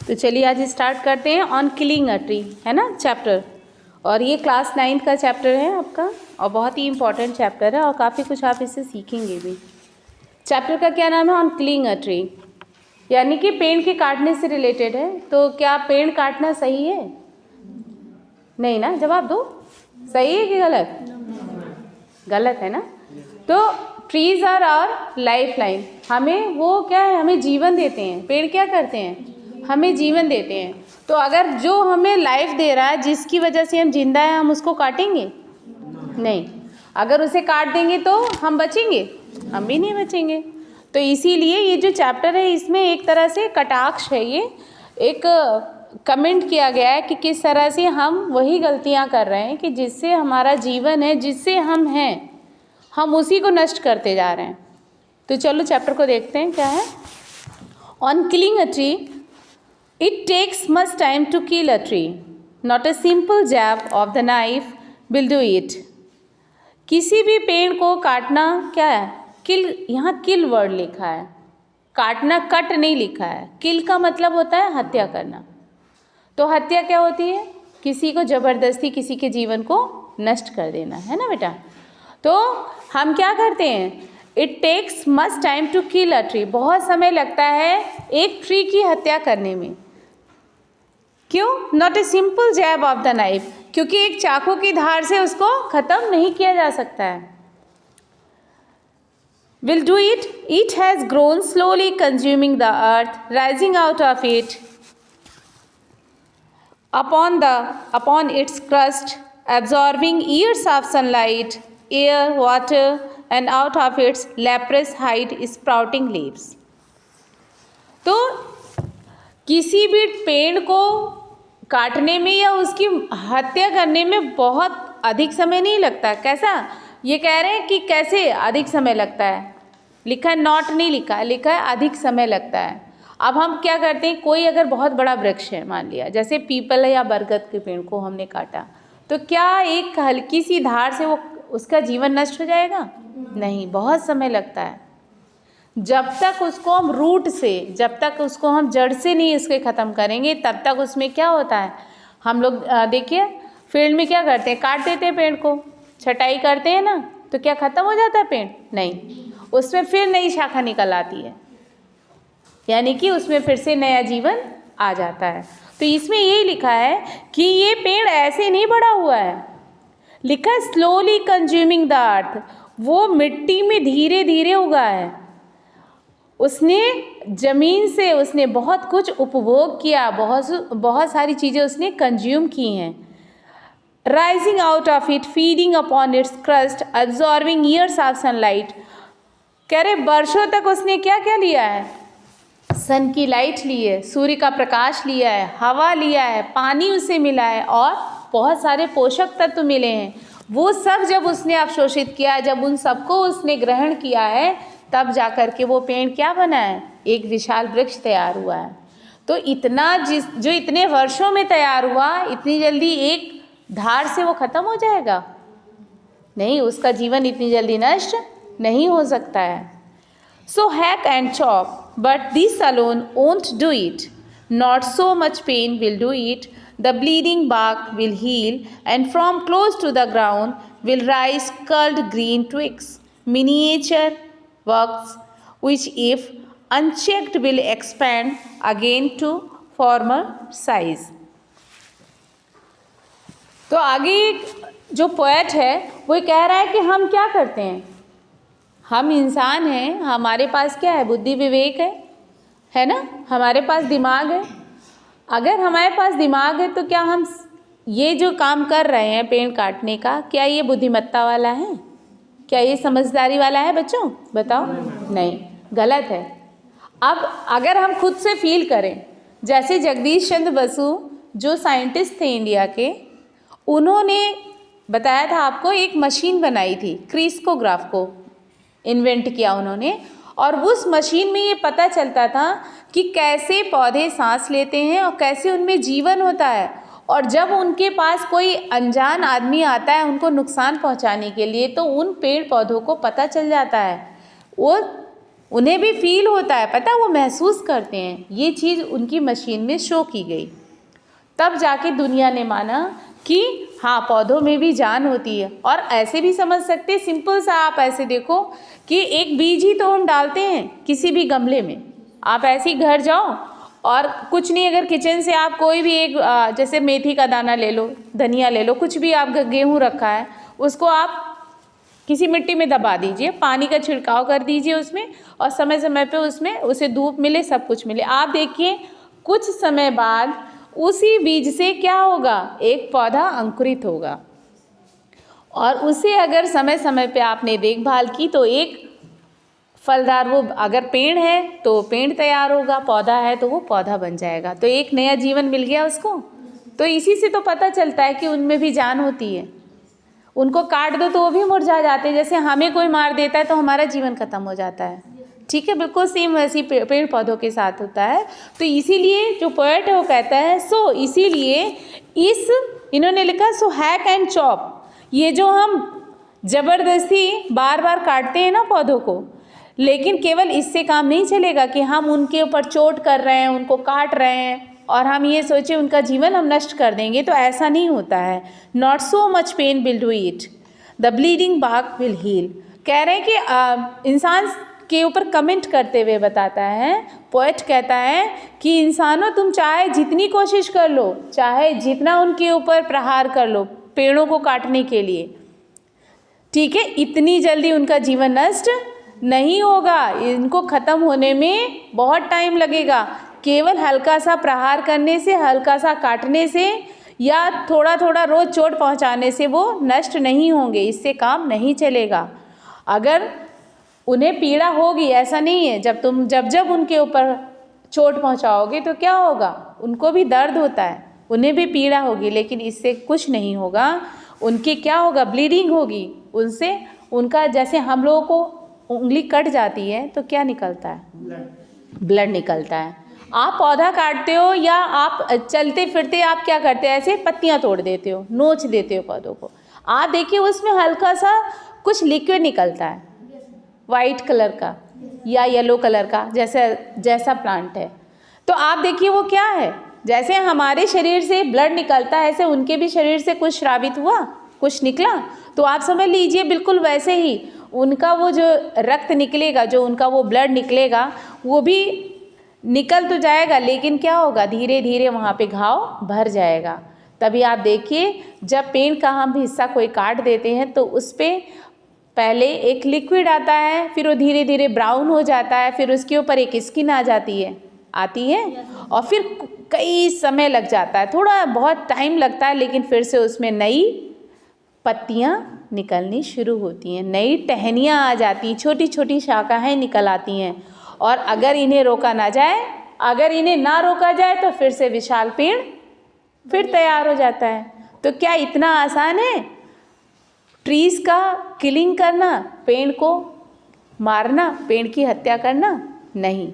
तो चलिए आज स्टार्ट करते हैं ऑन किलिंग अ ट्री, है ना चैप्टर। और ये क्लास 9 का चैप्टर है आपका और बहुत ही इम्पॉर्टेंट चैप्टर है और काफ़ी कुछ आप इससे सीखेंगे भी। चैप्टर का क्या नाम है? ऑन किलिंग अ ट्री, यानी कि पेड़ के काटने से रिलेटेड है। तो क्या पेड़ काटना सही है? नहीं ना, जवाब दो। सही है कि गलत? गलत है ना। तो trees are our life line, हमें वो क्या है, हमें जीवन देते हैं। पेड़ क्या करते हैं? हमें जीवन देते हैं। तो अगर जो हमें लाइफ दे रहा है, जिसकी वजह से हम जिंदा हैं, हम उसको काटेंगे? नहीं। अगर उसे काट देंगे तो हम बचेंगे? हम भी नहीं बचेंगे। तो इसीलिए ये जो चैप्टर है इसमें एक तरह से कटाक्ष है, ये एक कमेंट किया गया है कि किस तरह से हम वही गलतियां कर रहे हैं कि जिससे हमारा जीवन है, जिससे हम हैं, हम उसी को नष्ट करते जा रहे हैं। तो चलो चैप्टर को देखते हैं क्या है। On killing a tree, it takes much time to kill a tree, not a simple jab of the knife will do it. किसी भी पेड़ को काटना क्या है? किल, यहाँ किल वर्ड लिखा है, काटना कट नहीं लिखा है। किल का मतलब होता है हत्या करना। तो हत्या क्या होती है? किसी को जबरदस्ती किसी के जीवन को नष्ट कर देना, है ना बेटा। तो हम क्या करते हैं? It takes much time to kill a tree, बहुत समय लगता है एक ट्री की हत्या करने में। क्यों? Not a simple jab of the knife, क्योंकि एक चाकू की धार से उसको खत्म नहीं किया जा सकता है। Will do it, it has grown slowly consuming the earth, rising out of it upon its crust, absorbing years of sunlight, air, water, and out of its leprous hide sprouting leaves. तो किसी भी पेड़ को काटने में या उसकी हत्या करने में बहुत अधिक समय नहीं लगता। कैसा? ये कह रहे हैं कि कैसे अधिक समय लगता है। लिखा है नॉट नहीं लिखा है, लिखा है अधिक समय लगता है। अब हम क्या करते हैं, कोई अगर बहुत बड़ा वृक्ष है, मान लिया जैसे पीपल या बरगद के पेड़ को हमने काटा, तो क्या एक हल्की सी धार से वो उसका जीवन नष्ट हो जाएगा? नहीं, बहुत समय लगता है। जब तक उसको हम रूट से, जब तक उसको हम जड़ से नहीं इसके ख़त्म करेंगे, तब तक उसमें क्या होता है, हम लोग देखिए फील्ड में क्या करते हैं, काट देते हैं पेड़ को, छटाई करते हैं ना, तो क्या ख़त्म हो जाता है पेड़? नहीं, उसमें फिर नई शाखा निकल आती है, यानी कि उसमें फिर से नया जीवन आ जाता है। तो इसमें यही लिखा है कि ये पेड़ ऐसे नहीं बढ़ा हुआ है। लिखा है स्लोली कंज्यूमिंग द अर्थ, वो मिट्टी में धीरे धीरे उगा है। उसने जमीन से उसने बहुत कुछ उपभोग किया, बहुत सारी चीज़ें उसने कंज्यूम की हैं। Rising out of it, feeding upon its crust, absorbing years of sunlight. कह रहे वर्षों तक उसने क्या क्या लिया है? सन की लाइट ली है, सूर्य का प्रकाश लिया है, हवा लिया है, पानी उसे मिला है और बहुत सारे पोषक तत्व मिले हैं। वो सब जब उसने अवशोषित किया, जब उन सबको उसने ग्रहण किया है, तब जाकर के वो पेड़ क्या बना है? एक विशाल वृक्ष तैयार हुआ है। तो इतना जो इतने वर्षों में तैयार हुआ, इतनी जल्दी एक धार से वो खत्म हो जाएगा? नहीं, उसका जीवन इतनी जल्दी नष्ट नहीं हो सकता है। So hack and chop, but this alone won't do it. Not so much pain will do it. The bleeding bark will heal, and from close to the ground will rise curled green twigs, miniature works, which if unchecked will expand again to former size. तो आगे जो poet है वो कह रहा है कि हम क्या करते हैं, हम इंसान हैं, हमारे पास क्या है? बुद्धि विवेक है ना, हमारे पास दिमाग है। अगर हमारे पास दिमाग है तो क्या हम ये जो काम कर रहे हैं पेड़ काटने का, क्या ये बुद्धिमत्ता वाला है? क्या ये समझदारी वाला है बच्चों? बताओ। नहीं, गलत है। अब अगर हम खुद से फील करें, जैसे जगदीश चंद्र बसु जो साइंटिस्ट थे इंडिया के, उन्होंने बताया था आपको, एक मशीन बनाई थी, क्रिस्कोग्राफ को इन्वेंट किया उन्होंने। और उस मशीन में ये पता चलता था कि कैसे पौधे सांस लेते हैं और कैसे उनमें जीवन होता है। और जब उनके पास कोई अनजान आदमी आता है उनको नुकसान पहुंचाने के लिए, तो उन पेड़ पौधों को पता चल जाता है, वो उन्हें भी फील होता है, पता, वो महसूस करते हैं। ये चीज़ उनकी मशीन में शो की गई, तब जाके दुनिया ने माना कि हाँ, पौधों में भी जान होती है। और ऐसे भी समझ सकते हैं, सिंपल सा आप ऐसे देखो कि एक बीज ही तो हम डालते हैं किसी भी गमले में। आप ऐसे ही घर जाओ और कुछ नहीं, अगर किचन से आप कोई भी एक जैसे मेथी का दाना ले लो, धनिया ले लो, कुछ भी आप गेहूँ रखा है, उसको आप किसी मिट्टी में दबा दीजिए, पानी का छिड़काव कर दीजिए उसमें, और समय समय पे उसमें उसे धूप मिले, सब कुछ मिले। आप देखिए कुछ समय बाद उसी बीज से क्या होगा, एक पौधा अंकुरित होगा। और उसे अगर समय समय पे आपने देखभाल की तो एक फलदार, वो अगर पेड़ है तो पेड़ तैयार होगा, पौधा है तो वो पौधा बन जाएगा, तो एक नया जीवन मिल गया उसको। तो इसी से तो पता चलता है कि उनमें भी जान होती है। उनको काट दो तो वो भी मुरझा जाते हैं, जैसे हमें कोई मार देता है तो हमारा जीवन खत्म हो जाता है। ठीक है, बिल्कुल सेम वैसी पेड़ पौधों के साथ होता है। तो इसीलिए जो पोएट है वो कहता है, सो इसीलिए इन्होंने लिखा, सो हैक एंड चॉप, ये जो हम ज़बरदस्ती बार बार काटते हैं ना पौधों को, लेकिन केवल इससे काम नहीं चलेगा कि हम उनके ऊपर चोट कर रहे हैं, उनको काट रहे हैं और हम ये सोचे उनका जीवन हम नष्ट कर देंगे, तो ऐसा नहीं होता है। Not so much pain will do it, the bleeding bark will heal. कह रहे हैं कि इंसान के ऊपर कमेंट करते हुए बताता है, पोएट कहता है कि इंसानों, तुम चाहे जितनी कोशिश कर लो, चाहे जितना उनके ऊपर प्रहार कर लो पेड़ों को काटने के लिए, ठीक है, इतनी जल्दी उनका जीवन नष्ट नहीं होगा। इनको ख़त्म होने में बहुत टाइम लगेगा। केवल हल्का सा प्रहार करने से, हल्का सा काटने से या थोड़ा थोड़ा रोज़ चोट पहुंचाने से वो नष्ट नहीं होंगे, इससे काम नहीं चलेगा। अगर उन्हें पीड़ा होगी, ऐसा नहीं है, जब उनके ऊपर चोट पहुंचाओगे तो क्या होगा, उनको भी दर्द होता है, उन्हें भी पीड़ा होगी, लेकिन इससे कुछ नहीं होगा। उनके क्या होगा, ब्लीडिंग होगी, उनसे उनका, जैसे हम लोगों को उंगली कट जाती है तो क्या निकलता है, ब्लड निकलता है। आप पौधा काटते हो या आप चलते फिरते आप क्या करते हो, ऐसे पत्तियां तोड़ देते हो, नोच देते हो पौधों को। आप देखिए उसमें हल्का सा कुछ लिक्विड निकलता है, वाइट कलर का या येलो कलर का, जैसा प्लांट है। तो आप देखिए वो क्या है, जैसे हमारे शरीर से ब्लड निकलता है, ऐसे उनके भी शरीर से कुछ स्रावित हुआ, कुछ निकला। तो आप समझ लीजिए बिल्कुल वैसे ही उनका वो जो रक्त निकलेगा, जो उनका वो ब्लड निकलेगा, वो भी निकल तो जाएगा, लेकिन क्या होगा, धीरे धीरे वहाँ पे घाव भर जाएगा। तभी आप देखिए जब पेड़ का हम हिस्सा कोई काट देते हैं तो उस पर पहले एक लिक्विड आता है, फिर वो धीरे धीरे ब्राउन हो जाता है, फिर उसके ऊपर एक स्किन आती है और फिर कई समय लग जाता है, थोड़ा बहुत टाइम लगता है, लेकिन फिर से उसमें नई पत्तियां निकलनी शुरू होती हैं, नई टहनियाँ आ जाती हैं, छोटी छोटी शाखाएं निकल आती हैं। और अगर इन्हें रोका ना जाए, अगर इन्हें ना रोका जाए तो फिर से विशाल पेड़ फिर तैयार हो जाता है। तो क्या इतना आसान है ट्रीज़ का किलिंग करना, पेड़ को मारना, पेड़ की हत्या करना? नहीं।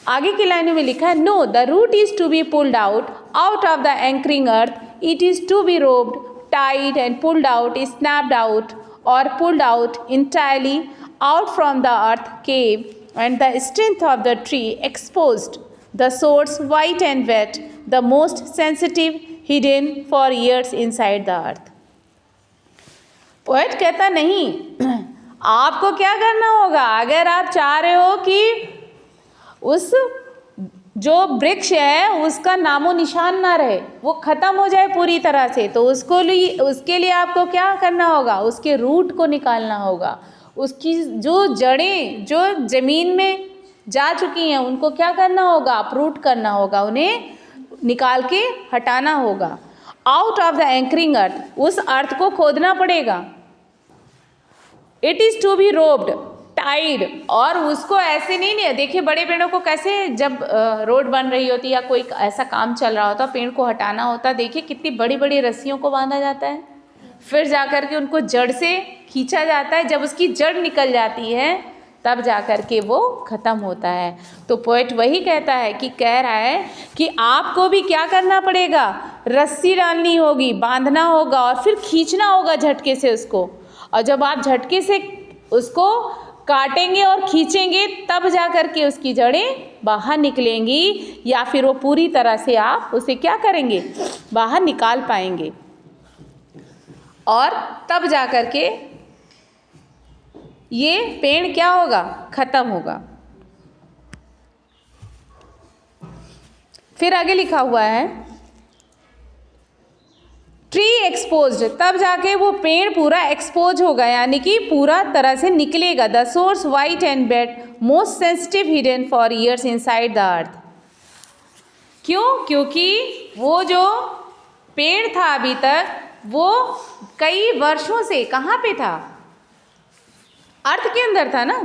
आगे की लाइनों में लिखा है, no, the root is to be pulled out of the anchoring earth, it is to be roped, tied and pulled out, snapped out or pulled out entirely out from the earth cave, and the strength of the tree exposed, the source white and wet, the most sensitive hidden for years inside the earth. Poet कहता नहीं, आपको क्या करना होगा, अगर आप चाह रहे हो कि उस जो वृक्ष है उसका नामो निशान ना रहे, वो ख़त्म हो जाए पूरी तरह से, तो उसके लिए आपको क्या करना होगा, उसके रूट को निकालना होगा। उसकी जो जड़ें जो ज़मीन में जा चुकी हैं उनको क्या करना होगा, अपरूट करना होगा, उन्हें निकाल के हटाना होगा। Out of the anchoring earth, उस अर्थ को खोदना पड़ेगा। It is to be roped, tied, और उसको ऐसे नहीं, देखिए बड़े पेड़ों को कैसे, जब रोड बन रही होती या कोई ऐसा काम चल रहा होता, पेड़ को हटाना होता, देखिए कितनी बड़ी बड़ी रस्सियों को बांधा जाता है, फिर जाकर के उनको जड़ से खींचा जाता है, जब उसकी जड़ निकल जाती है तब जाकर के वो ख़त्म होता है। तो पोएट वही कहता है कि कह रहा है कि आपको भी क्या करना पड़ेगा, रस्सी डालनी होगी, बांधना होगा और फिर खींचना होगा झटके से उसको। और जब आप झटके से उसको काटेंगे और खींचेंगे तब जा कर के उसकी जड़ें बाहर निकलेंगी, या फिर वो पूरी तरह से आप उसे क्या करेंगे, बाहर निकाल पाएंगे, और तब जा कर के ये पेड़ क्या होगा, खत्म होगा। फिर आगे लिखा हुआ है ट्री एक्सपोज्ड, तब जाके वो पेड़ पूरा एक्सपोज होगा, यानी कि पूरा तरह से निकलेगा। The source white and bed most sensitive hidden for years inside the earth. क्यों? क्योंकि वो जो पेड़ था अभी तक वो कई वर्षों से कहाँ पे था, अर्थ के अंदर था ना,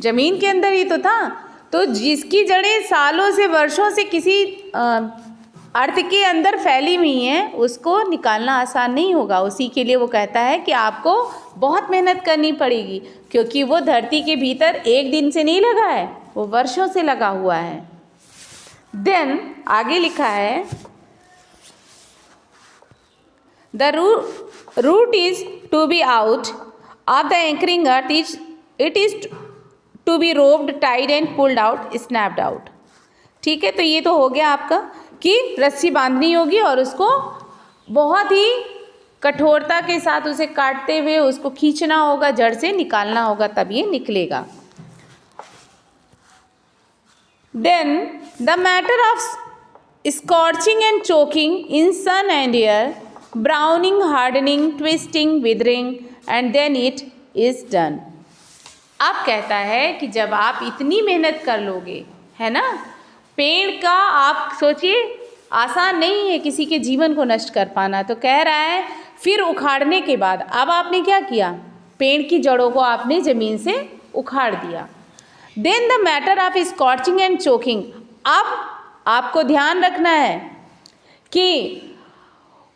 जमीन के अंदर ही तो था। तो जिसकी जड़ें सालों से वर्षों से किसी अर्थ के अंदर फैली हुई हैं उसको निकालना आसान नहीं होगा। उसी के लिए वो कहता है कि आपको बहुत मेहनत करनी पड़ेगी, क्योंकि वो धरती के भीतर एक दिन से नहीं लगा है, वो वर्षों से लगा हुआ है। देन आगे लिखा है the root is to be out of the anchoring earth, it is to be roped, tied and pulled out, snapped out. ठीक है, तो ये तो हो गया आपका कि रस्सी बांधनी होगी और उसको बहुत ही कठोरता के साथ उसे काटते हुए उसको खींचना होगा, जड़ से निकालना होगा, तब ये निकलेगा। Then the matter of scorching and choking in sun and air, browning, hardening, twisting, withering, and then it is done. अब कहता है कि जब आप इतनी मेहनत कर लोगे, है ना, पेड़ का आप सोचिए आसान नहीं है किसी के जीवन को नष्ट कर पाना। तो कह रहा है फिर उखाड़ने के बाद अब आपने क्या किया, पेड़ की जड़ों को आपने ज़मीन से उखाड़ दिया। Then the matter of scorching and choking, अब आपको ध्यान रखना है कि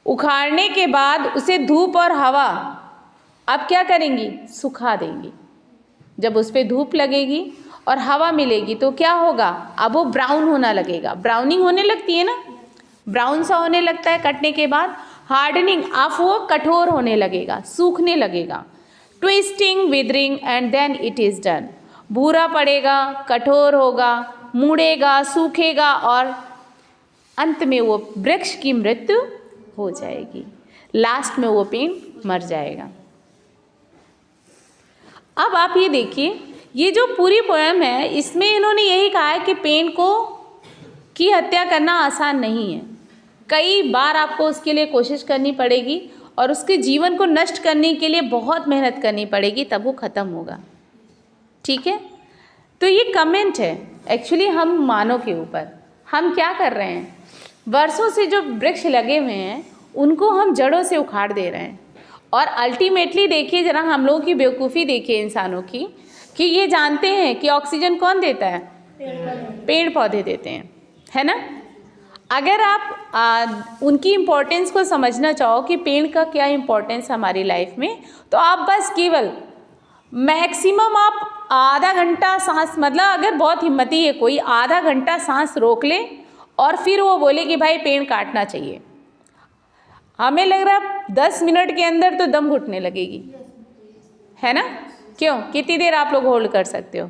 उखाड़ने के बाद उसे धूप और हवा अब क्या करेंगी, सुखा देंगी। जब उस पर धूप लगेगी और हवा मिलेगी तो क्या होगा, अब वो ब्राउन होना लगेगा, ब्राउनिंग होने लगती है ना, ब्राउन सा होने लगता है कटने के बाद। हार्डनिंग, अब वो कठोर होने लगेगा, सूखने लगेगा। Twisting, withering, and then it is done, भूरा पड़ेगा, कठोर होगा, मुड़ेगा, सूखेगा और अंत में वो वृक्ष की मृत्यु हो जाएगी, लास्ट में वो पेड़ मर जाएगा। अब आप ये देखिए, ये जो पूरी पोएम है इसमें इन्होंने यही कहा है कि पेड़ को की हत्या करना आसान नहीं है। कई बार आपको उसके लिए कोशिश करनी पड़ेगी और उसके जीवन को नष्ट करने के लिए बहुत मेहनत करनी पड़ेगी, तब वो ख़त्म होगा। ठीक है, तो ये कमेंट है एक्चुअली हम मानव के ऊपर। हम क्या कर रहे हैं, वर्षों से जो वृक्ष लगे हुए हैं उनको हम जड़ों से उखाड़ दे रहे हैं। और अल्टीमेटली देखिए जरा, हम लोगों की बेवकूफ़ी देखिए इंसानों की, कि ये जानते हैं कि ऑक्सीजन कौन देता है, पेड़ पौधे देते हैं, है ना। अगर आप उनकी इम्पोर्टेंस को समझना चाहो कि पेड़ का क्या इम्पोर्टेंस हमारी लाइफ में, तो आप बस केवल मैक्सिमम आप आधा घंटा सांस, मतलब अगर बहुत हिम्मती है कोई, आधा घंटा सांस रोक ले और फिर वो बोले कि भाई पेड़ काटना चाहिए, हमें लग रहा है 10 मिनट के अंदर तो दम घुटने लगेगी, है ना। क्यों, कितनी देर आप लोग होल्ड कर सकते हो,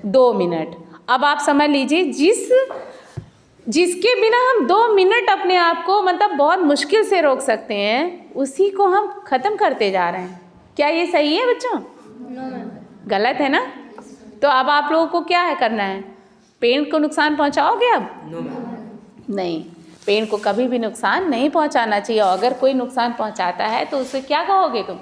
2 मिनट। अब आप समझ लीजिए जिसके बिना हम 2 मिनट अपने आप को मतलब बहुत मुश्किल से रोक सकते हैं, उसी को हम ख़त्म करते जा रहे हैं। क्या ये सही है बच्चों? गलत है ना। तो अब आप लोगों को क्या है करना है, पेड़ को नुकसान पहुंचाओगे अब? नहीं, पेड़ को कभी भी नुकसान नहीं पहुंचाना चाहिए। और अगर कोई नुकसान पहुंचाता है तो उसे क्या कहोगे, तुम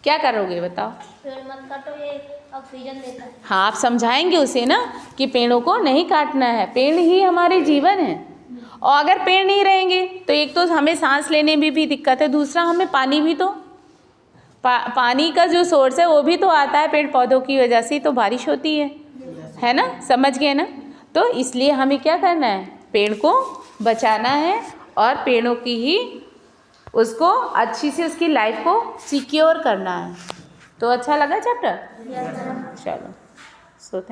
क्या करोगे बताओ? पेड़ मत काटो, ये ऑक्सीजन देता है। हाँ, आप समझाएंगे उसे ना कि पेड़ों को नहीं काटना है, पेड़ ही हमारे जीवन है। और अगर पेड़ नहीं रहेंगे तो एक तो हमें सांस लेने में भी दिक्कत है, दूसरा हमें पानी भी तो पानी का जो सोर्स है वो भी तो आता है पेड़ पौधों की वजह से तो बारिश होती है ना। समझ गए ना। तो इसलिए हमें क्या करना है, पेड़ को बचाना है और पेड़ों की ही उसको अच्छी से उसकी लाइफ को सिक्योर करना है। तो अच्छा लगा चैप्टर? चलो।